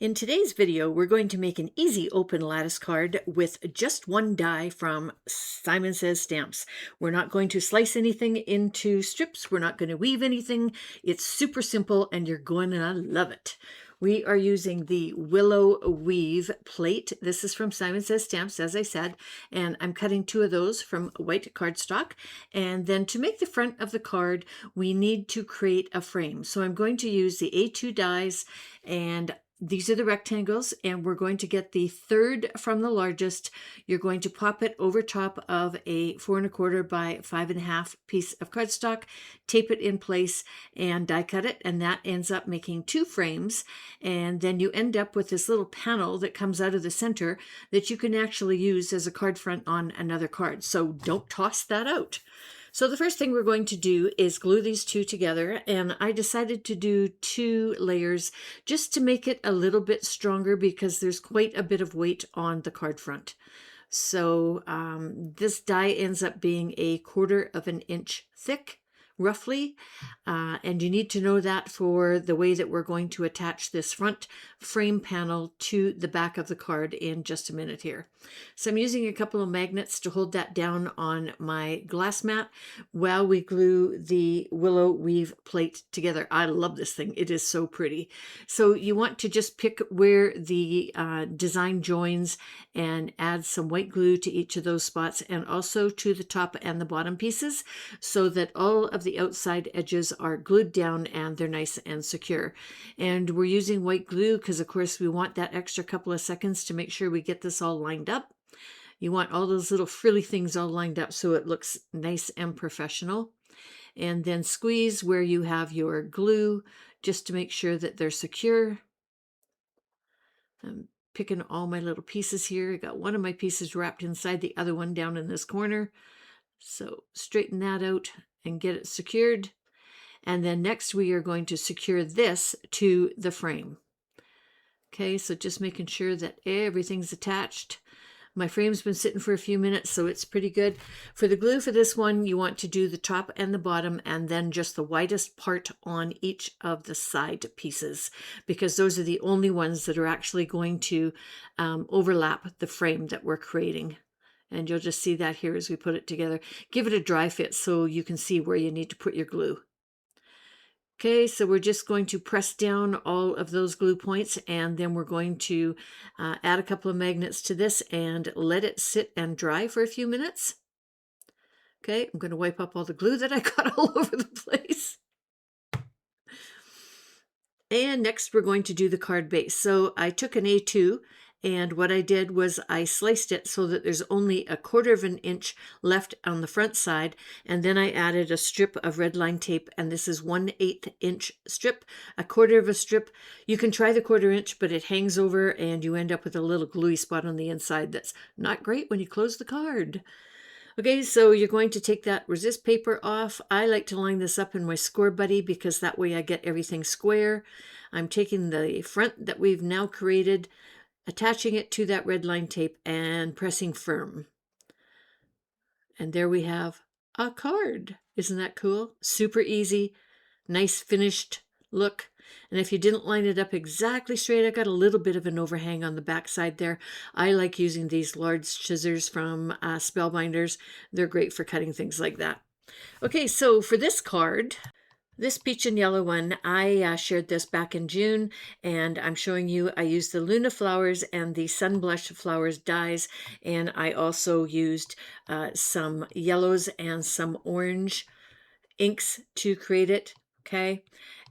In today's video, we're going to make an easy open lattice card with just one die from Simon Says Stamps. We're not going to slice anything into strips. We're not going to weave anything. It's super simple and you're going to love it. We are using the Willowweave plate. This is from Simon Says Stamps, as I said, and I'm cutting 2 of those from white cardstock. And then to make the front of the card, we need to create a frame. So I'm going to use the A2 dies, and these are the rectangles, and we're going to get the third from the largest. You're going to pop it over top of a 4 1/4 by 5 1/2 piece of cardstock, tape it in place, and die cut it, and that ends up making 2 frames. And then you end up with this little panel that comes out of the center that you can actually use as a card front on another card. So don't toss that out. So the first thing we're going to do is glue these 2 together, and I decided to do 2 layers just to make it a little bit stronger because there's quite a bit of weight on the card front. So this die ends up being a 1/4 of an inch thick, roughly, and you need to know that for the way that we're going to attach this front frame panel to the back of the card in just a minute here. So I'm using a couple of magnets to hold that down on my glass mat while we glue the Willowweave plate together. I love this thing. It is so pretty. So you want to just pick where the design joins and add some white glue to each of those spots and also to the top and the bottom pieces so that all of the outside edges are glued down and they're nice and secure. And we're using white glue because of course we want that extra couple of seconds to make sure we get this all lined up. You want all those little frilly things all lined up so it looks nice and professional. And then squeeze where you have your glue just to make sure that they're secure. I'm picking all my little pieces here. I got one of my pieces wrapped inside the other one down in this corner. So straighten that out and get it secured. And then next we are going to secure this to the frame. Okay, so just making sure that everything's attached. My frame's been sitting for a few minutes, so it's pretty good. For the glue for this one, you want to do the top and the bottom and then just the widest part on each of the side pieces, because those are the only ones that are actually going to overlap the frame that we're creating. And you'll just see that here as we put it together. Give it a dry fit so you can see where you need to put your glue. Okay, so we're just going to press down all of those glue points, and then we're going to add a couple of magnets to this and let it sit and dry for a few minutes. Okay, I'm going to wipe up all the glue that I got all over the place. And next we're going to do the card base. So I took an A2, and what I did was I sliced it so that there's only a 1/4 of an inch left on the front side. And then I added a strip of red line tape, and this is 1/8 inch strip, a 1/4 of a strip. You can try the 1/4 inch, but it hangs over and you end up with a little gluey spot on the inside that's not great when you close the card. Okay, so you're going to take that resist paper off. I like to line this up in my Score Buddy because that way I get everything square. I'm taking the front that we've now created, attaching it to that red line tape and pressing firm. And there we have a card. Isn't that cool? Super easy, nice finished look. And if you didn't line it up exactly straight, I got a little bit of an overhang on the back side there. I like using these large scissors from Spellbinders. They're great for cutting things like that. Okay, so for this card, this peach and yellow one, I shared this back in June, and I'm showing you I used the Luna flowers and the Sunblush flowers dies, and I also used some yellows and some orange inks to create it, okay?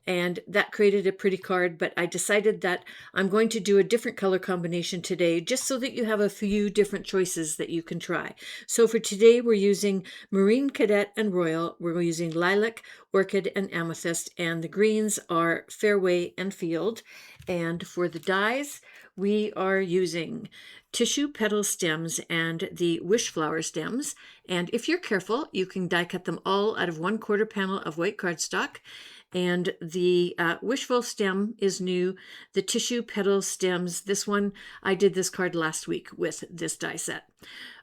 And that created a pretty card, but I decided that I'm going to do a different color combination today just so that you have a few different choices that you can try. So for today, we're using Marine Cadet and Royal. We're using Lilac, Orchid, and Amethyst, and the greens are Fairway and Field. And for the dies, we are using tissue petal stems and the Wishflower stems. And if you're careful, you can die cut them all out of 1/4 panel of white cardstock. And the Wishful stem is new. The tissue petal stems, this one, I did this card last week with this die set.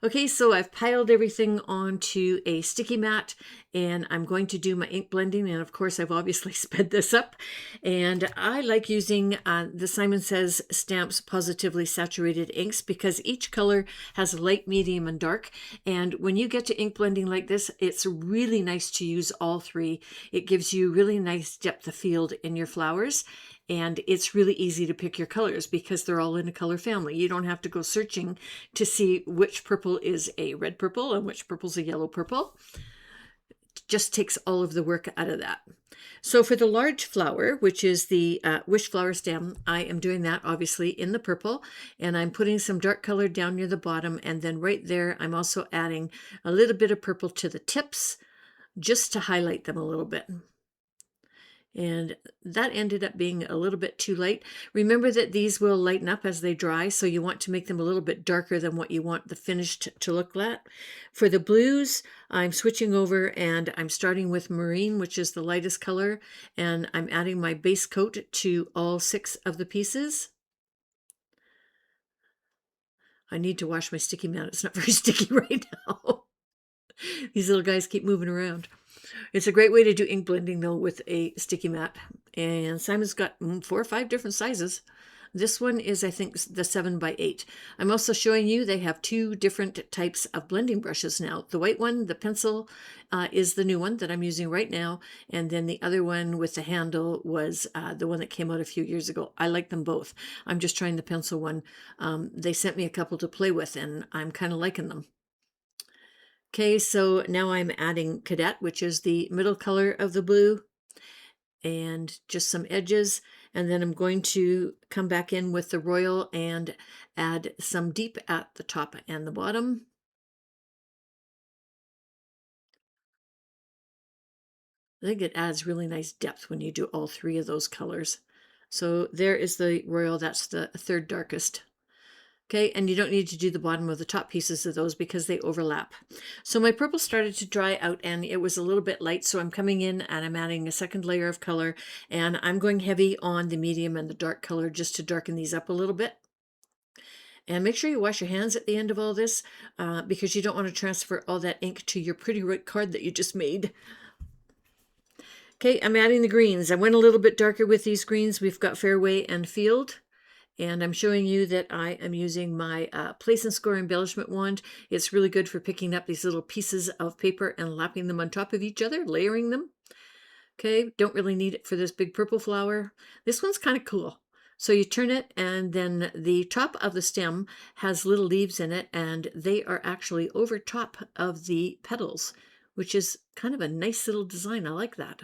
Okay, so I've piled everything onto a sticky mat and I'm going to do my ink blending. And of course, I've obviously sped this up. And I like using the Simon Says Stamps Positively Saturated inks because each color has a light, medium, and dark. And when you get to ink blending like this, it's really nice to use all three. It gives you really nice depth of field in your flowers. And it's really easy to pick your colors because they're all in a color family. You don't have to go searching to see which purple is a red purple and which purple's a yellow purple. It just takes all of the work out of that. So for the large flower, which is the Wishflower stem, I am doing that obviously in the purple, and I'm putting some dark color down near the bottom, and then right there I'm also adding a little bit of purple to the tips just to highlight them a little bit. And that ended up being a little bit too light. Remember that these will lighten up as they dry, so you want to make them a little bit darker than what you want the finished to look like. For the blues, I'm switching over and I'm starting with Marine, which is the lightest color, and I'm adding my base coat to all 6 of the pieces. I need to wash my sticky mat. It's not very sticky right now. These little guys keep moving around. It's a great way to do ink blending, though, with a sticky mat. And Simon's got 4 or 5 different sizes. This one is, I think, the 7x8. I'm also showing you they have 2 different types of blending brushes now. The white one, the pencil, is the new one that I'm using right now. And then the other one with the handle was the one that came out a few years ago. I like them both. I'm just trying the pencil one. They sent me a couple to play with, and I'm kind of liking them. Okay, so now I'm adding Cadet, which is the middle color of the blue, and just some edges. And then I'm going to come back in with the Royal and add some deep at the top and the bottom. I think it adds really nice depth when you do all 3 of those colors. So there is the Royal, that's the 3rd darkest. Okay, and you don't need to do the bottom of the top pieces of those because they overlap. So my purple started to dry out and it was a little bit light, so I'm coming in and I'm adding a 2nd layer of color, and I'm going heavy on the medium and the dark color just to darken these up a little bit. And make sure you wash your hands at the end of all this because you don't want to transfer all that ink to your pretty red card that you just made. Okay, I'm adding the greens. I went a little bit darker with these greens. We've got Fairway and Field. And I'm showing you that I am using my Place and Score embellishment wand. It's really good for picking up these little pieces of paper and lapping them on top of each other, layering them. Okay, don't really need it for this big purple flower. This one's kind of cool. So you turn it, and then the top of the stem has little leaves in it, and they are actually over top of the petals, which is kind of a nice little design. I like that.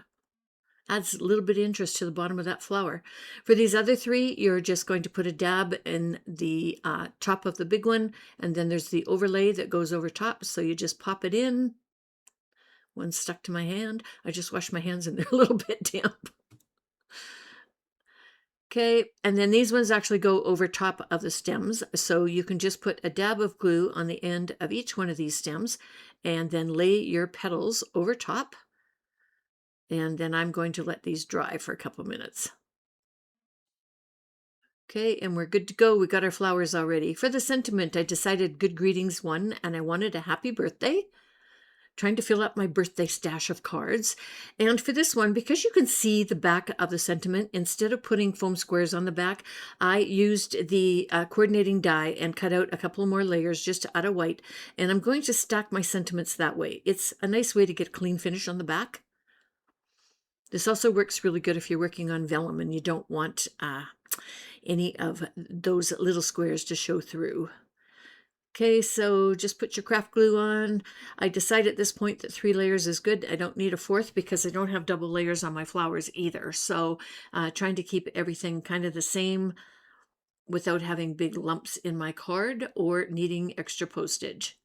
Adds a little bit of interest to the bottom of that flower. For these other 3, you're just going to put a dab in the top of the big one, and then there's the overlay that goes over top, so you just pop it in. One stuck to my hand. I just washed my hands and they're a little bit damp. Okay, and then these ones actually go over top of the stems, so you can just put a dab of glue on the end of each one of these stems, and then lay your petals over top. And then I'm going to let these dry for a couple minutes. Okay, and we're good to go. We got our flowers already. For the sentiment, I decided Good Greetings won, and I wanted a happy birthday. Trying to fill up my birthday stash of cards. And for this one, because you can see the back of the sentiment, instead of putting foam squares on the back, I used the coordinating die and cut out a couple more layers just out of white. And I'm going to stack my sentiments that way. It's a nice way to get a clean finish on the back. This also works really good if you're working on vellum and you don't want any of those little squares to show through. Okay, so just put your craft glue on. I decide at this point that 3 layers is good. I don't need a 4th because I don't have double layers on my flowers either. So trying to keep everything kind of the same without having big lumps in my card or needing extra postage.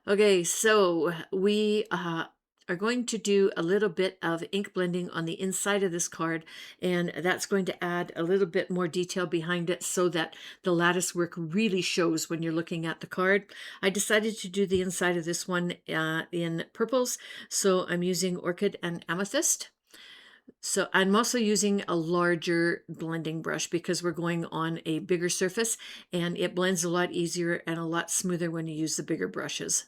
Okay, so we are going to do a little bit of ink blending on the inside of this card, and that's going to add a little bit more detail behind it so that the lattice work really shows when you're looking at the card. I decided to do the inside of this one in purples, so I'm using Orchid and Amethyst. So I'm also using a larger blending brush because we're going on a bigger surface, and it blends a lot easier and a lot smoother when you use the bigger brushes.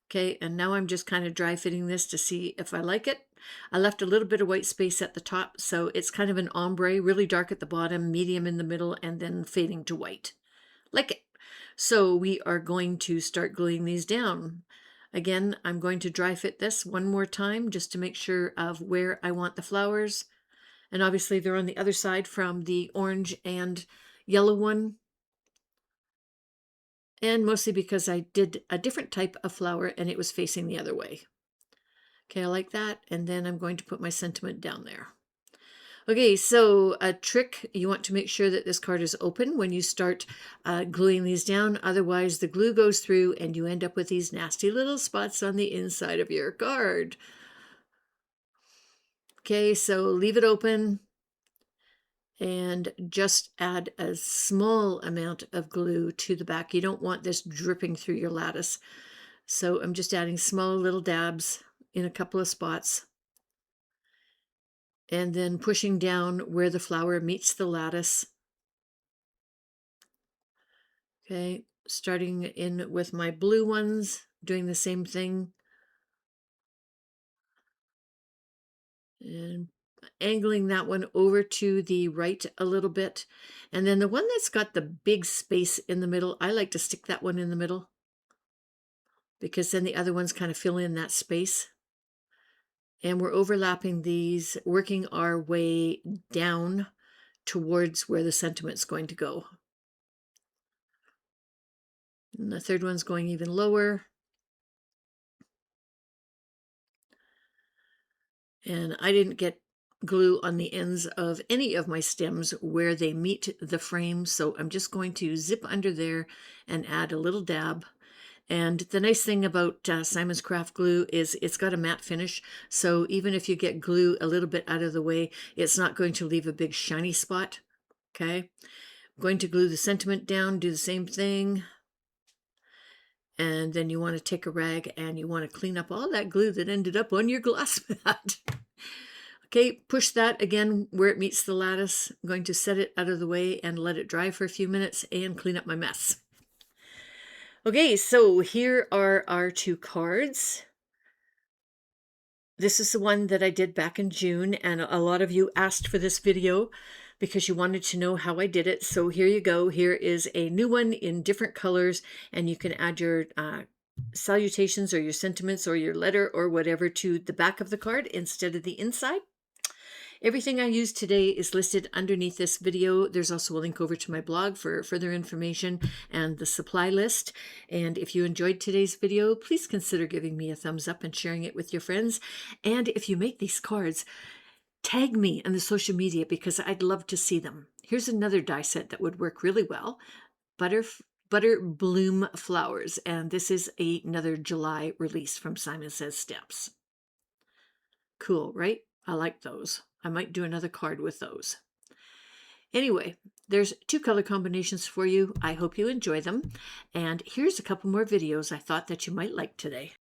Okay, and now I'm just kind of dry fitting this to see if I like it. I left a little bit of white space at the top, so it's kind of an ombre, really dark at the bottom, medium in the middle, and then fading to white. Like it. So we are going to start gluing these down. Again, I'm going to dry fit this one more time just to make sure of where I want the flowers. And obviously they're on the other side from the orange and yellow one. And mostly because I did a different type of flower and it was facing the other way. Okay, I like that. And then I'm going to put my sentiment down there. Okay, so a trick, you want to make sure that this card is open when you start gluing these down. Otherwise, the glue goes through and you end up with these nasty little spots on the inside of your card. Okay, so leave it open and just add a small amount of glue to the back. You don't want this dripping through your lattice. So I'm just adding small little dabs in a couple of spots and then pushing down where the flower meets the lattice. Okay, starting in with my blue ones, doing the same thing. And angling that one over to the right a little bit. And then the one that's got the big space in the middle, I like to stick that one in the middle because then the other ones kind of fill in that space. And we're overlapping these, working our way down towards where the sentiment's going to go. And the third one's going even lower. And I didn't get glue on the ends of any of my stems where they meet the frame, so I'm just going to zip under there and add a little dab. And the nice thing about Simon's Craft Glue is it's got a matte finish, so even if you get glue a little bit out of the way, it's not going to leave a big shiny spot. Okay, I'm going to glue the sentiment down, do the same thing. And then you want to take a rag and you want to clean up all that glue that ended up on your glass mat. Okay, push that again where it meets the lattice. I'm going to set it out of the way and let it dry for a few minutes and clean up my mess. Okay, so here are our two cards. This is the one that I did back in June, and a lot of you asked for this video because you wanted to know how I did it. So here you go. Here is a new one in different colors, and you can add your salutations or your sentiments or your letter or whatever to the back of the card instead of the inside. Everything I used today is listed underneath this video. There's also a link over to my blog for further information and the supply list. And if you enjoyed today's video, please consider giving me a thumbs up and sharing it with your friends. And if you make these cards, tag me on the social media because I'd love to see them. Here's another die set that would work really well. Butterbloom flowers. And this is another July release from Simon Says Stamps. Cool, right? I like those. I might do another card with those. Anyway, there's two color combinations for you. I hope you enjoy them. And here's a couple more videos I thought that you might like today.